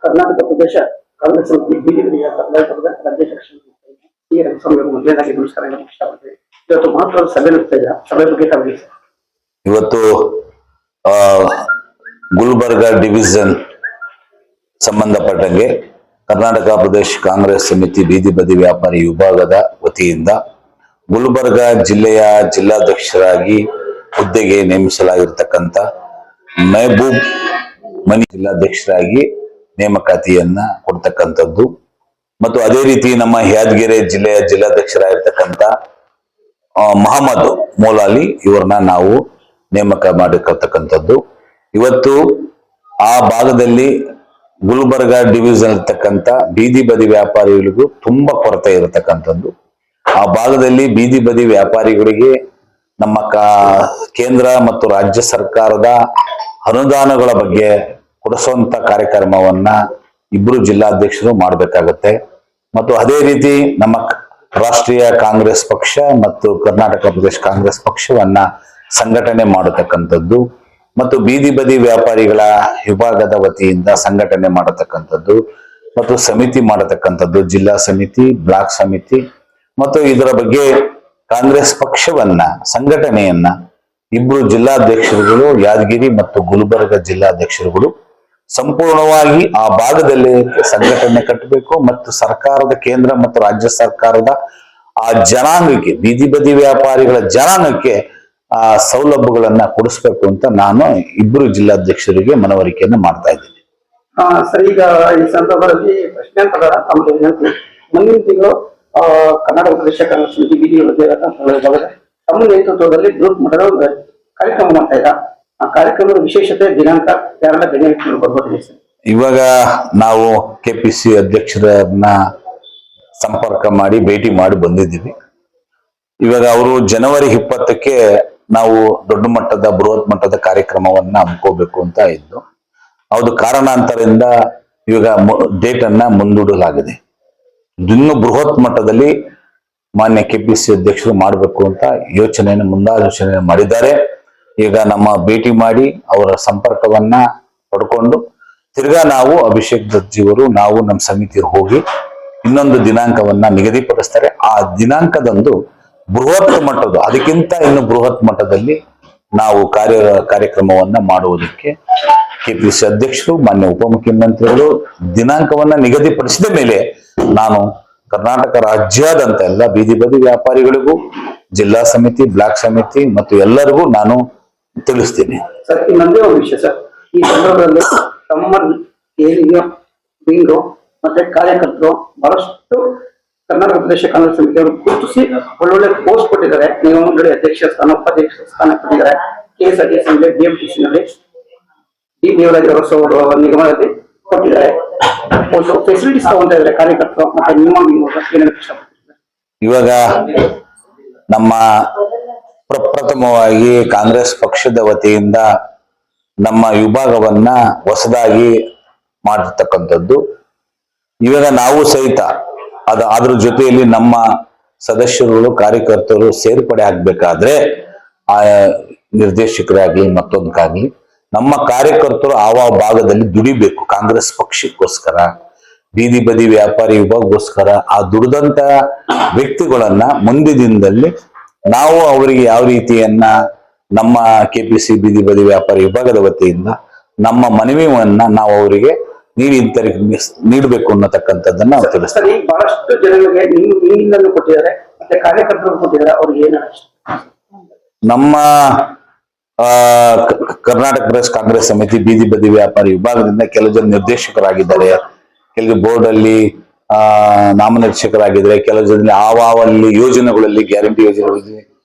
ಕರ್ನಾಟಕ ಪ್ರದೇಶ ಕಾಂಗ್ರೆಸ್ ಸಮಿತಿ ಬಿಜೆಪಿ ಕರ್ನಾಟಕದ ರಾಜ್ಯಾಧ್ಯಕ್ಷ ಮೊದಲನೇದಾಗಿ ನಮಸ್ಕಾರ ಇಷ್ಟಪಡ್ತೀವಿ. ಇವತ್ತು ಮಹತ್ವದ ಸಭೆ ನಡೆಸ್ತಾ ಇದ್ದಾರೆ. ಸಭೆ ಬಗ್ಗೆ ತಾವು ಇವತ್ತು ಗುಲ್ಬರ್ಗ ಡಿವಿಷನ್ ಸಂಬಂಧಪಟ್ಟಂಗೆ ಕರ್ನಾಟಕ ಪ್ರದೇಶ ಕಾಂಗ್ರೆಸ್ ಸಮಿತಿ ಬೀದಿ ಬದಿ ವ್ಯಾಪಾರಿ ವಿಭಾಗದ ವತಿಯಿಂದ ಗುಲ್ಬರ್ಗ ಜಿಲ್ಲೆಯ ಜಿಲ್ಲಾಧ್ಯಕ್ಷರಾಗಿ ಹುದ್ದೆಗೆ ನೇಮಿಸಲಾಗಿರ್ತಕ್ಕಂಥ ಮೆಹಬೂಬ್ ಮನಿ ಜಿಲ್ಲಾಧ್ಯಕ್ಷರಾಗಿ ನೇಮಕಾತಿಯನ್ನ ಕೊಡ್ತಕ್ಕಂಥದ್ದು ಮತ್ತು ಅದೇ ರೀತಿ ನಮ್ಮ ಯಾದಗಿರಿ ಜಿಲ್ಲೆಯ ಜಿಲ್ಲಾಧ್ಯಕ್ಷರಾಗಿರ್ತಕ್ಕಂಥ ಮಹಮ್ಮದ್ ಮೌಲಾಲಿ ಇವರನ್ನ ನಾವು ನೇಮಕ ಮಾಡಿರ್ತಕ್ಕಂಥದ್ದು. ಇವತ್ತು ಆ ಭಾಗದಲ್ಲಿ ಗುಲ್ಬರ್ಗ ಡಿವಿಷನ್ ಇರ್ತಕ್ಕಂಥ ಬೀದಿ ಬದಿ ವ್ಯಾಪಾರಿಗಳಿಗೂ ತುಂಬಾ ಕೊರತೆ ಇರತಕ್ಕಂಥದ್ದು. ಆ ಭಾಗದಲ್ಲಿ ಬೀದಿ ಬದಿ ವ್ಯಾಪಾರಿಗಳಿಗೆ ನಮ್ಮ ಕೇಂದ್ರ ಮತ್ತು ರಾಜ್ಯ ಸರ್ಕಾರದ ಅನುದಾನಗಳ ಬಗ್ಗೆ ಕೊಡಿಸುವಂತ ಕಾರ್ಯಕ್ರಮವನ್ನ ಇಬ್ರು ಜಿಲ್ಲಾಧ್ಯಕ್ಷರು ಮಾಡಬೇಕಾಗತ್ತೆ. ಮತ್ತು ಅದೇ ರೀತಿ ನಮ್ಮ ರಾಷ್ಟ್ರೀಯ ಕಾಂಗ್ರೆಸ್ ಪಕ್ಷ ಮತ್ತು ಕರ್ನಾಟಕ ಪ್ರದೇಶ ಕಾಂಗ್ರೆಸ್ ಪಕ್ಷವನ್ನ ಸಂಘಟನೆ ಮಾಡತಕ್ಕಂಥದ್ದು ಮತ್ತು ಬೀದಿ ಬದಿ ವ್ಯಾಪಾರಿಗಳ ವಿಭಾಗದ ವತಿಯಿಂದ ಸಂಘಟನೆ ಮಾಡತಕ್ಕಂಥದ್ದು ಮತ್ತು ಸಮಿತಿ ಮಾಡತಕ್ಕಂಥದ್ದು, ಜಿಲ್ಲಾ ಸಮಿತಿ, ಬ್ಲಾಕ್ ಸಮಿತಿ ಮತ್ತು ಇದರ ಬಗ್ಗೆ ಕಾಂಗ್ರೆಸ್ ಪಕ್ಷವನ್ನ ಸಂಘಟನೆಯನ್ನ ಇಬ್ರು ಜಿಲ್ಲಾಧ್ಯಕ್ಷರುಗಳು ಯಾದಗಿರಿ ಮತ್ತು ಗುಲ್ಬರ್ಗ ಜಿಲ್ಲಾಧ್ಯಕ್ಷರುಗಳು ಸಂಪೂರ್ಣವಾಗಿ ಆ ಭಾಗದಲ್ಲಿ ಸಂಘಟನೆ ಕಟ್ಟಬೇಕು ಮತ್ತು ಸರ್ಕಾರದ ಕೇಂದ್ರ ಮತ್ತು ರಾಜ್ಯ ಸರ್ಕಾರದ ಆ ಜನಾಂಗಕ್ಕೆ ಬೀದಿ ಬದಿ ವ್ಯಾಪಾರಿಗಳ ಜನಾಂಗಕ್ಕೆ ಆ ಸೌಲಭ್ಯಗಳನ್ನ ಕೊಡಿಸ್ಬೇಕು ಅಂತ ನಾನು ಇಬ್ರು ಜಿಲ್ಲಾಧ್ಯಕ್ಷರಿಗೆ ಮನವರಿಕೆಯನ್ನು ಮಾಡ್ತಾ ಇದ್ದೀನಿ. ಸರ್, ಈಗ ಈ ಸಂದರ್ಭದಲ್ಲಿ ಪ್ರಶ್ನೆ ಪ್ರಕಾರ ಮುಂದಿನ ತಿಂಗಳು ಕರ್ನಾಟಕ ಪ್ರದೇಶ ಕಾಂಗ್ರೆಸ್ ಸಮಿತಿ ಬೀದಿ ತಮ್ಮ ನೇತೃತ್ವದಲ್ಲಿ ಬೃಹತ್ ಮಟ್ಟದ ಒಂದು ಕಾರ್ಯಕ್ರಮ ಮಾಡ್ತಾ ಇದ್ದ. ಆ ಕಾರ್ಯಕ್ರಮದ ವಿಶೇಷತೆ ದಿನಾಂಕ ಯಾರೆಲ್ಲ ಗಣ್ಯ ಬರ್ಬೋದು ಸರ್? ಇವಾಗ ನಾವು ಕೆಪಿಸಿ ಅಧ್ಯಕ್ಷರನ್ನ ಸಂಪರ್ಕ ಮಾಡಿ ಭೇಟಿ ಮಾಡಿ ಬಂದಿದ್ದೀವಿ. ಇವಾಗ ಅವರು ಜನವರಿ 20ಕ್ಕೆ ನಾವು ದೊಡ್ಡ ಮಟ್ಟದ ಬೃಹತ್ ಮಟ್ಟದ ಕಾರ್ಯಕ್ರಮವನ್ನ ಹಮ್ಮಿಕೋಬೇಕು ಅಂತ ಇದ್ದು, ಅದು ಕಾರಣಾಂತರದಿಂದ ಇವಾಗ ಡೇಟ್ ಅನ್ನ ಮುಂದೂಡಲಾಗಿದೆ. ಇನ್ನು ಬೃಹತ್ ಮಟ್ಟದಲ್ಲಿ ಮಾನ್ಯ ಕೆಪಿಸಿ ಅಧ್ಯಕ್ಷರು ಮಾಡಬೇಕು ಅಂತ ಮುಂದಾಲೋಚನೆ ಮಾಡಿದ್ದಾರೆ. ಈಗ ನಮ್ಮ ಭೇಟಿ ಮಾಡಿ ಅವರ ಸಂಪರ್ಕವನ್ನ ಪಡ್ಕೊಂಡು ತಿರ್ಗಾ ನಾವು ಅಭಿಷೇಕ್ ದರ್ಜಿಯವರು ನಾವು ನಮ್ಮ ಸಮಿತಿ ಹೋಗಿ ಇನ್ನೊಂದು ದಿನಾಂಕವನ್ನ ನಿಗದಿಪಡಿಸ್ತಾರೆ. ಆ ದಿನಾಂಕದಂದು ಬೃಹತ್ ಮಟ್ಟದ ಅದಕ್ಕಿಂತ ಇನ್ನು ಬೃಹತ್ ಮಟ್ಟದಲ್ಲಿ ನಾವು ಕಾರ್ಯಕ್ರಮವನ್ನ ಮಾಡುವುದಕ್ಕೆ ಕೆಪಿಸಿ ಅಧ್ಯಕ್ಷರು ಮಾನ್ಯ ಉಪಮುಖ್ಯಮಂತ್ರಿಗಳು ದಿನಾಂಕವನ್ನ ನಿಗದಿಪಡಿಸಿದ ಮೇಲೆ ನಾನು ಕರ್ನಾಟಕ ರಾಜ್ಯಾದ್ಯಂತ ಎಲ್ಲ ಬೀದಿ ಬದಿ ವ್ಯಾಪಾರಿಗಳಿಗೂ ಜಿಲ್ಲಾ ಸಮಿತಿ, ಬ್ಲಾಕ್ ಸಮಿತಿ ಮತ್ತು ಎಲ್ಲರಿಗೂ ನಾನು ತಿಳಿಸ್ತೀನಿ. ಸರ್, ಇನ್ನೊಂದೇ ಒಂದು ವಿಷಯ ಸರ್, ಈ ಸಂದರ್ಭದಲ್ಲಿ ತಮ್ಮ ಬಿಂಗು ಮತ್ತೆ ಕಾರ್ಯಕರ್ತರು ಬಹಳಷ್ಟು ಕರ್ನಾಟಕ ಪ್ರದೇಶ ಕಾಂಗ್ರೆಸ್ ಸಮಿತಿಯವರು ಗುರುತಿಸಿ ಒಳ್ಳೊಳ್ಳೆ ಪೋಸ್ಟ್ ಕೊಟ್ಟಿದ್ದಾರೆ. ನಿಗಮಗಳ ಅಧ್ಯಕ್ಷ ಸ್ಥಾನ, ಉಪಾಧ್ಯಕ್ಷ ಸ್ಥಾನ ಕೊಟ್ಟಿದ್ದಾರೆ. KSRTC BMTC ನಲ್ಲಿ ಡಿ ದೇವರಾಜ್ ಅವರು ನಿಗಮದಲ್ಲಿ ಕೊಟ್ಟಿದ್ದಾರೆ. ಒಂದು ಫೆಸಿಲಿಟೀಸ್ ತಗೊಂತ ಇದ್ದಾರೆ ಕಾರ್ಯಕರ್ತರು ಮತ್ತೆ ನಿಮ್ಮ ಇವಾಗ ನಮ್ಮ ಪ್ರಪ್ರಥಮವಾಗಿ ಕಾಂಗ್ರೆಸ್ ಪಕ್ಷದ ವತಿಯಿಂದ ನಮ್ಮ ವಿಭಾಗವನ್ನ ಹೊಸದಾಗಿ ಮಾಡಿರ್ತಕ್ಕಂಥದ್ದು. ಇವಾಗ ನಾವು ಸಹಿತ ಅದ್ರ ಜೊತೆಯಲ್ಲಿ ನಮ್ಮ ಸದಸ್ಯರುಗಳು ಕಾರ್ಯಕರ್ತರು ಸೇರ್ಪಡೆ ಆಗ್ಬೇಕಾದ್ರೆ ಆ ನಿರ್ದೇಶಕರಾಗ್ಲಿ ಮತ್ತೊಂದಕ್ಕಾಗ್ಲಿ ನಮ್ಮ ಕಾರ್ಯಕರ್ತರು ಆ ಭಾಗದಲ್ಲಿ ದುಡಿಬೇಕು. ಕಾಂಗ್ರೆಸ್ ಪಕ್ಷಕ್ಕೋಸ್ಕರ, ಬೀದಿ ಬದಿ ವ್ಯಾಪಾರಿ ವಿಭಾಗಕ್ಕೋಸ್ಕರ ಆ ದುಡಿದಂತ ವ್ಯಕ್ತಿಗಳನ್ನ ಮುಂದಿನ ದಿನದಲ್ಲಿ ನಾವು ಅವರಿಗೆ ಯಾವ ರೀತಿಯನ್ನ ನಮ್ಮ ಕೆಪಿಸಿ ಬೀದಿ ಬದಿ ವ್ಯಾಪಾರಿ ವಿಭಾಗದ ವತಿಯಿಂದ ನಮ್ಮ ಮನವಿಯನ್ನ ನಾವು ಅವರಿಗೆ ನೀಡಬೇಕು ಅನ್ನತಕ್ಕಂಥದ್ದನ್ನ ನಾವು ತಿಳಿಸ್ತೀವಿ. ಬಹಳಷ್ಟು ಜನರಿಗೆ ನೀವು ಕೊಟ್ಟಿದ್ದಾರೆ ಮತ್ತೆ ಕಾರ್ಯಕರ್ತರು ಕೊಟ್ಟಿದ್ದಾರೆ. ಅವ್ರಿಗೆ ಏನು ನಮ್ಮ ಕರ್ನಾಟಕ ಪ್ರದೇಶ ಕಾಂಗ್ರೆಸ್ ಸಮಿತಿ ಬೀದಿ ಬದಿ ವ್ಯಾಪಾರಿ ವಿಭಾಗದಿಂದ ಕೆಲವು ಜನ ನಿರ್ದೇಶಕರಾಗಿದ್ದಾರೆ, ಕೆಲವು ಬೋರ್ಡ್ ಅಲ್ಲಿ ನಾಮನಿರ್ದೇಶಕರಾಗಿದ್ದಾರೆ, ಕೆಲವು ಜನ ಆವಾವಲ್ಲಿ ಯೋಜನೆಗಳಲ್ಲಿ ಗ್ಯಾರಂಟಿ ಯೋಜನೆಗಳಲ್ಲಿ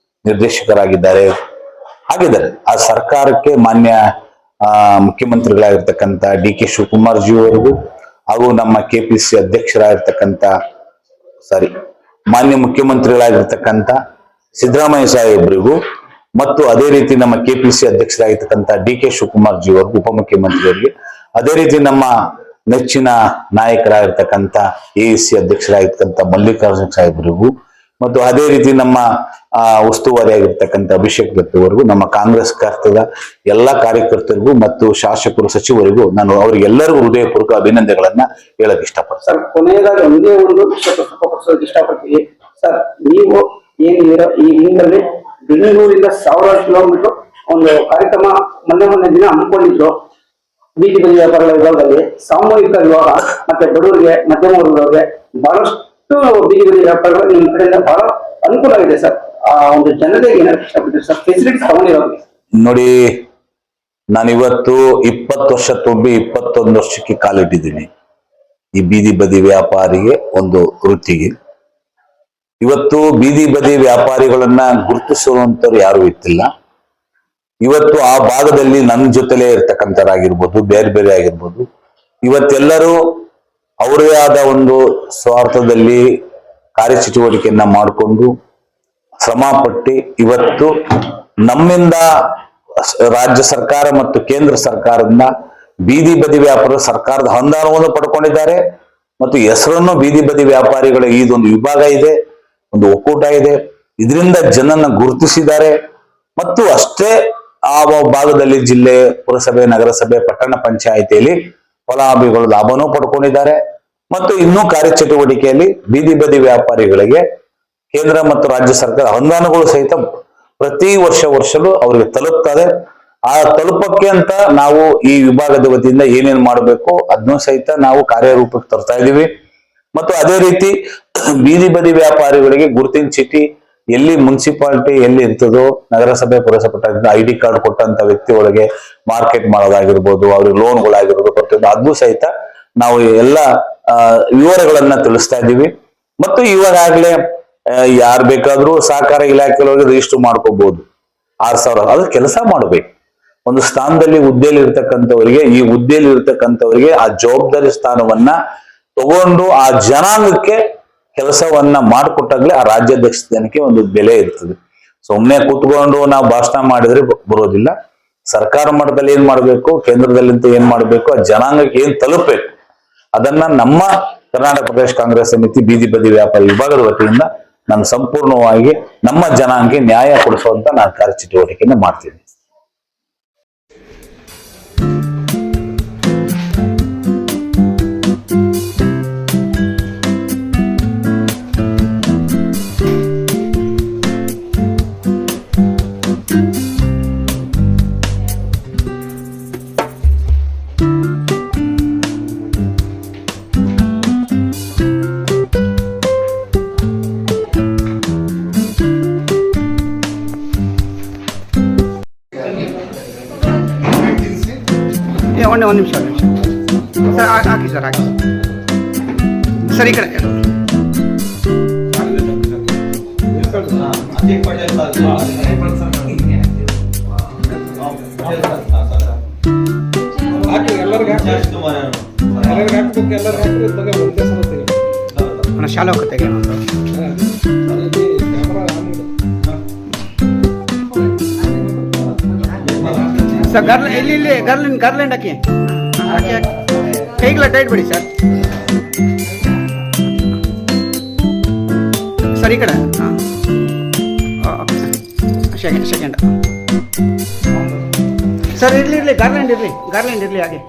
ನಿರ್ದೇಶಕರಾಗಿದ್ದಾರೆ ಆಗಿದ್ದಾರೆ. ಆ ಸರ್ಕಾರಕ್ಕೆ ಮಾನ್ಯ ಮುಖ್ಯಮಂತ್ರಿಗಳಾಗಿರ್ತಕ್ಕಂಥ DK ಶಿವಕುಮಾರ್ ಜಿ ಅವರಿಗೂ ಹಾಗೂ ನಮ್ಮ KPC ಅಧ್ಯಕ್ಷರಾಗಿರ್ತಕ್ಕಂಥ ಮಾನ್ಯ ಮುಖ್ಯಮಂತ್ರಿಗಳಾಗಿರ್ತಕ್ಕಂಥ ಸಿದ್ದರಾಮಯ್ಯ ಸಾಹೇಬ್ರಿಗೂ ಮತ್ತು ಅದೇ ರೀತಿ ನಮ್ಮ KPC ಅಧ್ಯಕ್ಷರಾಗಿರ್ತಕ್ಕಂಥ DK ಶಿವಕುಮಾರ್ ಜಿ ಅವರಿಗೂ ಉಪಮುಖ್ಯಮಂತ್ರಿಯವರಿಗೆ, ಅದೇ ರೀತಿ ನಮ್ಮ ನೆಚ್ಚಿನ ನಾಯಕರಾಗಿರ್ತಕ್ಕಂಥ AEC ಅಧ್ಯಕ್ಷರಾಗಿರ್ತಕ್ಕಂಥ ಮಲ್ಲಿಕಾರ್ಜುನ ಸಾಹೇಬ್ರಿಗೂ ಮತ್ತು ಅದೇ ರೀತಿ ನಮ್ಮ ಉಸ್ತುವಾರಿಯಾಗಿರ್ತಕ್ಕಂಥ ಅಭಿಷೇಕ್ ದತ್ತವರೆಗೂ, ನಮ್ಮ ಕಾಂಗ್ರೆಸ್ ಕರ್ತದ ಎಲ್ಲಾ ಕಾರ್ಯಕರ್ತರಿಗೂ ಮತ್ತು ಶಾಸಕರು, ಸಚಿವರಿಗೂ ನಾನು ಅವರಿಗೆಲ್ಲರಿಗೂ ಹೃದಯಪೂರ್ವಕ ಅಭಿನಂದನೆಗಳನ್ನ ಹೇಳಕ್ ಇಷ್ಟಪಡ್ತೀನಿ. ಸರ್, ಕೊನೆಯದಾಗಿ ಒಂದೇ ಒಂದು ವಿಷಯ ಪ್ರಸ್ತಾಪಿಸೋದಕ್ಕೆ ಇಷ್ಟಪಡ್ತೀವಿ. ಸರ್, ನೀವು ಏನಿದ್ದೀರೋ ಈ ಹಿಂದಲ್ಲಿ ಬೆಂಗಳೂರಿಂದ 1000 ಕಿಲೋಮೀಟರ್ ಒಂದು ಕಾರ್ಯಕ್ರಮ ಮೊನ್ನೆ ದಿನ ಹಮ್ಮಿಕೊಂಡಿದ್ರು. ಬೀದಿ ಬದಿ ವ್ಯಾಪಾರಗಳ ವಿಭಾಗದಲ್ಲಿ ಸಾಮೂಹಿಕ ವಿವಾಹ ಮತ್ತೆ ಬಡವರಿಗೆ, ಮಧ್ಯಮ ವರ್ಗದವರಿಗೆ ಬಹಳಷ್ಟು ಬೀದಿ ಬದಿ ವ್ಯಾಪಾರಗಳು ನಿಮ್ಮ ಕಡೆಯಿಂದ ಬಹಳ ಅನುಕೂಲ ಆಗಿದೆ ಸರ್. ಆ ಒಂದು ಜನತೆಗೆ ಏನಾದ್ರು ಇಷ್ಟಪಡ್ತೀವಿ ಸರ್, ಫೆಸಿಲಿಟೀಸ್ ತಗೊಂಡಿರೋದು? ನೋಡಿ, ನಾನಿವತ್ತು 20 ವರ್ಷ ತುಂಬಿ 21 ವರ್ಷಕ್ಕೆ ಕಾಲಿಟ್ಟಿದ್ದೀನಿ ಈ ಬೀದಿ ಬದಿ ವ್ಯಾಪಾರಿಗೆ ಒಂದು ವೃತ್ತಿಗೆ. ಇವತ್ತು ಬೀದಿ ಬದಿ ವ್ಯಾಪಾರಿಗಳನ್ನ ಗುರುತಿಸುವಂತವ್ರು ಯಾರು ಇತ್ತಿಲ್ಲ. ಇವತ್ತು ಆ ಭಾಗದಲ್ಲಿ ನನ್ನ ಜೊತೆಲೇ ಇರ್ತಕ್ಕಂಥರಾಗಿರ್ಬೋದು, ಬೇರೆ ಬೇರೆ ಆಗಿರ್ಬೋದು, ಇವತ್ತೆಲ್ಲರೂ ಅವರದೇ ಆದ ಒಂದು ಸ್ವಾರ್ಥದಲ್ಲಿ ಕಾರ್ಯಚಟುವಟಿಕೆಯನ್ನ ಮಾಡಿಕೊಂಡು ಶ್ರಮ ಪಟ್ಟು ಇವತ್ತು ನಮ್ಮಿಂದ ರಾಜ್ಯ ಸರ್ಕಾರ ಮತ್ತು ಕೇಂದ್ರ ಸರ್ಕಾರದಿಂದ ಬೀದಿ ಬದಿ ವ್ಯಾಪಾರ ಸರ್ಕಾರದ ಅನುದಾನವನ್ನು ಪಡ್ಕೊಂಡಿದ್ದಾರೆ ಮತ್ತು ಹೆಸರನ್ನು ಬೀದಿ ಬದಿ ವ್ಯಾಪಾರಿಗಳ ಇದೊಂದು ವಿಭಾಗ ಇದೆ, ಒಂದು ಒಕ್ಕೂಟ ಇದೆ, ಇದರಿಂದ ಜನನ್ನ ಗುರುತಿಸಿದ್ದಾರೆ. ಮತ್ತು ಅಷ್ಟೇ ಆ ಭಾಗದಲ್ಲಿ ಜಿಲ್ಲೆ, ಪುರಸಭೆ, ನಗರಸಭೆ, ಪಟ್ಟಣ ಪಂಚಾಯಿತಿಯಲ್ಲಿ ಫಲಾನುಭವಿಗಳು ಲಾಭನೂ ಪಡ್ಕೊಂಡಿದ್ದಾರೆ. ಮತ್ತು ಇನ್ನೂ ಕಾರ್ಯಚಟುವಟಿಕೆಯಲ್ಲಿ ಬೀದಿ ಬದಿ ವ್ಯಾಪಾರಿಗಳಿಗೆ ಕೇಂದ್ರ ಮತ್ತು ರಾಜ್ಯ ಸರ್ಕಾರ ಅನುದಾನಗಳು ಸಹಿತ ಪ್ರತಿ ವರ್ಷವೂ ಅವರಿಗೆ ತಲುಪ್ತದೆ. ಆ ತಲುಪಕ್ಕೆ ಅಂತ ನಾವು ಈ ವಿಭಾಗದ ವತಿಯಿಂದ ಏನೇನು ಮಾಡಬೇಕು ಅದನ್ನೂ ಸಹಿತ ನಾವು ಕಾರ್ಯರೂಪಕ್ಕೆ ತರ್ತಾ ಇದ್ದೀವಿ. ಮತ್ತು ಅದೇ ರೀತಿ ಬೀದಿ ಬದಿ ವ್ಯಾಪಾರಿಗಳಿಗೆ ಗುರುತಿನ ಚೀಟಿ ಎಲ್ಲಿ ಮುನ್ಸಿಪಾಲಿಟಿ ಎಲ್ಲಿ ಇರ್ತದೋ, ನಗರಸಭೆ, ಪುರಸಭೆ ID ಕಾರ್ಡ್ ಕೊಟ್ಟಂತ ವ್ಯಕ್ತಿ ಒಳಗೆ ಮಾರ್ಕೆಟ್ ಮಾಡೋದಾಗಿರ್ಬೋದು, ಅವ್ರಿಗೆ ಲೋನ್ಗಳಾಗಿರ್ಬೋದು, ಪ್ರತಿಯೊಂದು ಅದನ್ನೂ ಸಹಿತ ನಾವು ಎಲ್ಲ ವಿವರಗಳನ್ನ ತಿಳಿಸ್ತಾ ಇದ್ದೀವಿ. ಮತ್ತು ಇವಾಗಲೇ ಯಾರು ಬೇಕಾದ್ರೂ ಸಹಕಾರ ಇಲಾಖೆಯೊಳಗೆ ರಿಜಿಸ್ಟರ್ ಮಾಡ್ಕೋಬಹುದು. 6000 ಅದು ಕೆಲಸ ಮಾಡಬೇಕು. ಒಂದು ಸ್ಥಾನದಲ್ಲಿ ಹುದ್ದೆಯಲ್ಲಿ ಇರ್ತಕ್ಕಂಥವರಿಗೆ, ಈ ಹುದ್ದೆಯಲ್ಲಿ ಇರ್ತಕ್ಕಂಥವರಿಗೆ ಆ ಜವಾಬ್ದಾರಿ ಸ್ಥಾನವನ್ನ ತಗೊಂಡು ಆ ಜನಾಂಗಕ್ಕೆ ಕೆಲಸವನ್ನ ಮಾಡಿಕೊಟ್ಟಾಗ್ಲೇ ಆ ರಾಜ್ಯಾಧ್ಯಕ್ಷ ಜನಕ್ಕೆ ಒಂದು ಬೆಲೆ ಇರ್ತದೆ. ಸುಮ್ಮನೆ ಕೂತ್ಕೊಂಡು ನಾವು ಭಾಷಣ ಮಾಡಿದ್ರೆ ಬರೋದಿಲ್ಲ. ಸರ್ಕಾರ ಮಟ್ಟದಲ್ಲಿ ಏನ್ ಮಾಡ್ಬೇಕು, ಕೇಂದ್ರದಲ್ಲಿಂತ ಏನ್ ಮಾಡ್ಬೇಕು, ಆ ಜನಾಂಗಕ್ಕೆ ಏನ್ ತಲುಪಬೇಕು, ಅದನ್ನ ನಮ್ಮ ಕರ್ನಾಟಕ ಪ್ರದೇಶ ಕಾಂಗ್ರೆಸ್ ಸಮಿತಿ ಬೀದಿ ಬದಿ ವ್ಯಾಪಾರ ವಿಭಾಗದ ವತಿಯಿಂದ ನಾನು ಸಂಪೂರ್ಣವಾಗಿ ನಮ್ಮ ಜನಾಂಗಕ್ಕೆ ನ್ಯಾಯ ಕೊಡಿಸುವಂತ ನಾನು ಕಾರ್ಯಚಟುವಟಿಕೆಯನ್ನು ಮಾಡ್ತೀನಿ. ಒಂದು ನಿಮಿಷ ಸರ್, ಹಾಕಿ ಸರ್, ಹಾಕಿ ಸರ್, ಈ ಕಡೆ ಶಾಲೆ ಹೋಗ್ತೇವೆ ಸರ್. ಇಲ್ಲಿ ಗಾರ್ಲೆಂಡ್ ಹಾಕಿ ಕೈಗಳ ಟೈಟ್ ಬಿಡಿ ಸರ್. ಸರ್, ಈ ಕಡೆ ಸೆಕೆಂಡ್ ಸರ್, ಇರಲಿ ಗಾರ್ಲೆಂಡ್ ಇರಲಿ ಹಾಗೆ.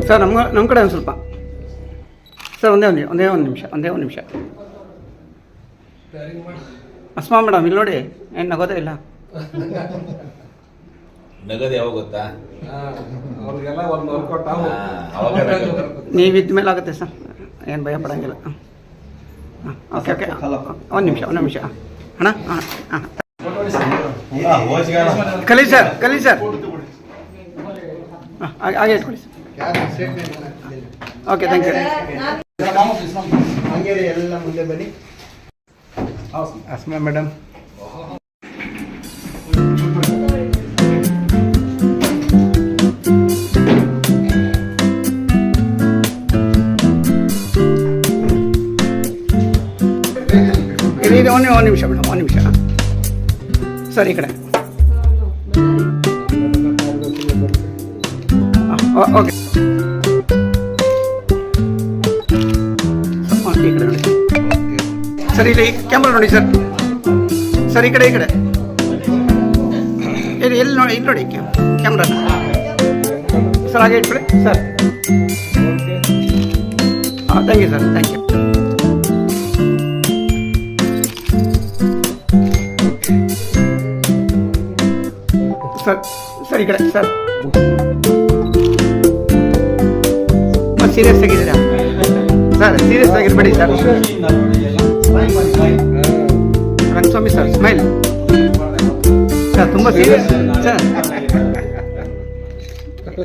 ಸರ್, ನಮ್ಮ ಕಡೆ ಒಂದು ಸ್ವಲ್ಪ ಸರ್, ಒಂದೇ ಒಂದು ನಿಮಿಷ. ಅಸ್ಮಾ ಮೇಡಮ್, ಇಲ್ಲಿ ನೋಡಿ, ಏನು ನಗೋದೇ ಇಲ್ಲ. ನಗದು ಯಾವಾಗ ಗೊತ್ತಾ, ನೀವಿದ್ದ ಮೇಲೆ ಆಗುತ್ತೆ ಸರ್, ಏನು ಭಯ ಪಡಂಗಿಲ್ಲ. ಓಕೆ ಒಂದು ನಿಮಿಷ ಅಣ್ಣ. ಕಲಿ ಸರ್ ಹಾಗೆ ಇಟ್ಕೊಳ್ಳಿ ಸರ್. Okay, thank you. ಎಲ್ಲ ಮುಂದೆ ಬನ್ನಿ. ಅಸ್ಮಾ ಮೇಡಮ್, ಒಂದು ನಿಮಿಷ ಮೇಡಮ್, ಒಂದು ನಿಮಿಷ. ಸರ್ ಈ ಕಡೆ ಓಕೆ ಈ ಕಡೆ ನೋಡಿ ಸರ್ ಇಲ್ಲಿ ಕ್ಯಾಮ್ರಾ ನೋಡಿ ಸರ್ ಸರ್ ಈ ಕಡೆ ಎಲ್ಲಿ ನೋಡಿ ಇಲ್ಲಿ ನೋಡಿ ಕ್ಯಾಮ್ರಾ ಸರ್ ಹಾಗೆ ಇಟ್ಬಿಡಿ ಸರ್ ಹಾಂ thank you sir thank you sir ಈ ಕಡೆ ಸರ್ ಸೀರಿಯಸ್ ಆಗಿದ್ದೀರಾ ಸರ್ ಸೀರಿಯಸ್ ಆಗಿರ್ಬೇಡಿ sir Rangaswamy sir smile sir ತುಂಬ ಸೀರಿಯಸ್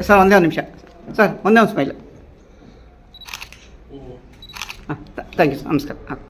ಸರ್ ಒಂದೇ ಒಂದು ನಿಮಿಷ ಸರ್ ಒಂದೇ ಒಂದು ಸ್ಮೈಲ್ ಹಾಂ ಥ್ಯಾಂಕ್ ಯು ಸರ್ ನಮಸ್ಕಾರ ಹಾಂ